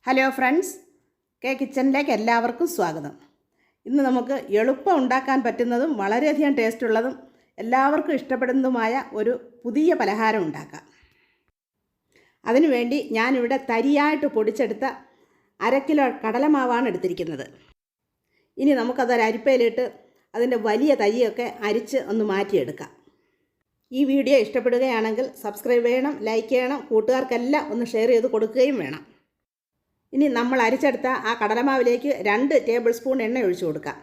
Hello friends, K കിച്ചണിലേക്ക് എല്ലാവർക്കും സ്വാഗതം. ഇന്ന് നമുക്ക് എളുപ്പം ഉണ്ടാക്കാൻ പറ്റുന്നതും വളരെയധികം ടേസ്റ്റുള്ളതും എല്ലാവർക്കും ഇഷ്ടപ്പെടുന്നതുമായ ഒരു പുതിയ പലഹാരം ഉണ്ടാക്കാം. അതിനുവേണ്ടി ഞാനിവിടെ തരിയായിട്ട് പൊടിച്ചെടുത്ത 1/2 കിലോ കടലമാവാണ് എടുത്തിരിക്കുന്നത്. ഇനി നമുക്കതൊരു അരിപ്പയിലിട്ട് അതിൻ്റെ വലിയ തരിയൊക്കെ അരിച്ച് ഒന്ന് മാറ്റിയെടുക്കാം. ഈ വീഡിയോ ഇഷ്ടപ്പെടുകയാണെങ്കിൽ സബ്സ്ക്രൈബ് ചെയ്യണം, ലൈക്ക് ചെയ്യണം, കൂട്ടുകാർക്കെല്ലാം ഒന്ന് ഷെയർ ചെയ്ത് കൊടുക്കുകയും വേണം. ഇനി നമ്മൾ അരിച്ചെടുത്ത ആ കടലമാവിലേക്ക് 2 ടേബിൾ സ്പൂൺ എണ്ണ ഒഴിച്ചു കൊടുക്കാം.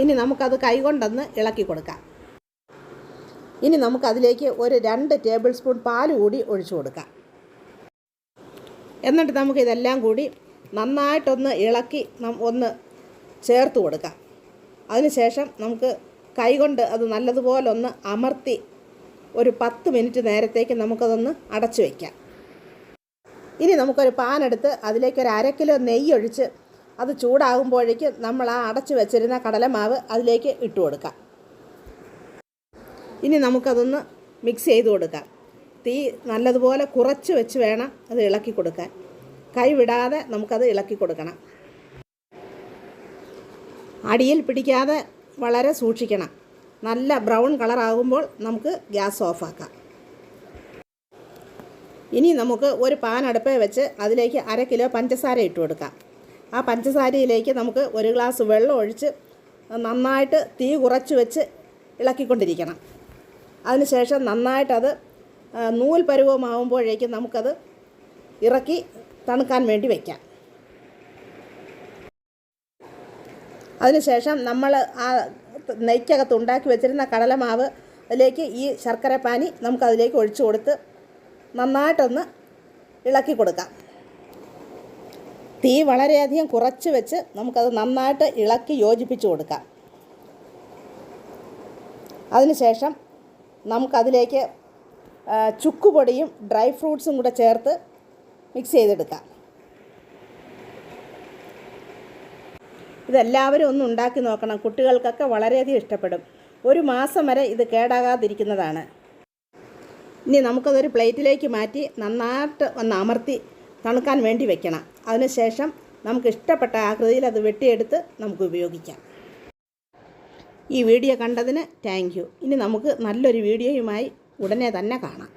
ഇനി നമുക്കത് കൈകൊണ്ടൊന്ന് ഇളക്കി കൊടുക്കാം. ഇനി നമുക്കതിലേക്ക് ഒരു 2 ടേബിൾ സ്പൂൺ പാൽ കൂടി ഒഴിച്ചു കൊടുക്കാം. എന്നിട്ട് നമുക്കിതെല്ലാം കൂടി നന്നായിട്ടൊന്ന് ഇളക്കി ഒന്ന് ചേർത്ത് കൊടുക്കാം. അതിനുശേഷം നമുക്ക് കൈകൊണ്ട് അത് നല്ലതുപോലെ ഒന്ന് അമർത്തി ഒരു 10 മിനിറ്റ് നേരത്തേക്ക് നമുക്കതൊന്ന് അടച്ചു വയ്ക്കാം. ഇനി നമുക്കൊരു പാൻ എടുത്ത് അതിലേക്ക് ഒരു 1/2 കിലോ നെയ്യ് ഒഴിച്ച് അത് ചൂടാകുമ്പോഴേക്ക് നമ്മൾ ആ അടച്ചു വെച്ചിരുന്ന കടലമാവ് അതിലേക്ക് ഇട്ട് കൊടുക്കാം. ഇനി നമുക്കതൊന്ന് മിക്സ് ചെയ്ത് കൊടുക്കാം. തീ നല്ലതുപോലെ കുറച്ച് വെച്ച് വേണം അത് ഇളക്കി കൊടുക്കാൻ. കൈ വിടാതെ നമുക്കത് ഇളക്കി കൊടുക്കണം. അടിയിൽ പിടിക്കാതെ വളരെ സൂക്ഷിക്കണം. നല്ല ബ്രൗൺ കളറാകുമ്പോൾ നമുക്ക് ഗ്യാസ് ഓഫാക്കാം. ഇനി നമുക്ക് ഒരു പാൻ അടുപ്പേ വെച്ച് അതിലേക്ക് 1/2 കിലോ പഞ്ചസാര ഇട്ട് കൊടുക്കാം. ആ പഞ്ചസാരയിലേക്ക് നമുക്ക് 1 ഗ്ലാസ് വെള്ളം ഒഴിച്ച് നന്നായിട്ട് തീ കുറച്ച് വെച്ച് ഇളക്കിക്കൊണ്ടിരിക്കണം. അതിനുശേഷം നന്നായിട്ടത് നൂൽ പരുവമാകുമ്പോഴേക്കും നമുക്കത് ഇറക്കി തണുക്കാൻ വേണ്ടി വയ്ക്കാം. അതിനുശേഷം നമ്മൾ ആ നെയ്ക്കകത്ത് ഉണ്ടാക്കി വെച്ചിരുന്ന കടലമാവ് അതിലേക്ക് ഈ ശർക്കരപ്പാനി നമുക്കതിലേക്ക് ഒഴിച്ചു കൊടുത്ത് നന്നായിട്ടൊന്ന് ഇളക്കി കൊടുക്കാം. തീ വളരെയധികം കുറച്ച് വെച്ച് നമുക്കത് നന്നായിട്ട് ഇളക്കി യോജിപ്പിച്ച് കൊടുക്കാം. അതിനുശേഷം നമുക്കതിലേക്ക് ചുക്കുപൊടിയും ഡ്രൈ ഫ്രൂട്ട്സും കൂടെ ചേർത്ത് മിക്സ് ചെയ്തെടുക്കാം. ഇതെല്ലാവരും ഒന്ന് ഉണ്ടാക്കി നോക്കണം. കുട്ടികൾക്കൊക്കെ വളരെയധികം ഇഷ്ടപ്പെടും. 1 മാസം വരെ ഇത് കേടാകാതിരിക്കുന്നതാണ്. ഇനി നമുക്കതൊരു പ്ലേറ്റിലേക്ക് മാറ്റി നന്നായിട്ട് ഒന്ന് അമർത്തി തണുക്കാൻ വേണ്ടി വെക്കണം. അതിനുശേഷം നമുക്ക് ഇഷ്ടപ്പെട്ട ആകൃതിയിൽ അത് വെട്ടിയെടുത്ത് നമുക്ക് ഉപയോഗിക്കാം. ഈ വീഡിയോ കണ്ടതിന് താങ്ക് യു. ഇനി നമുക്ക് നല്ലൊരു വീഡിയോയുമായി ഉടനെ തന്നെ കാണാം.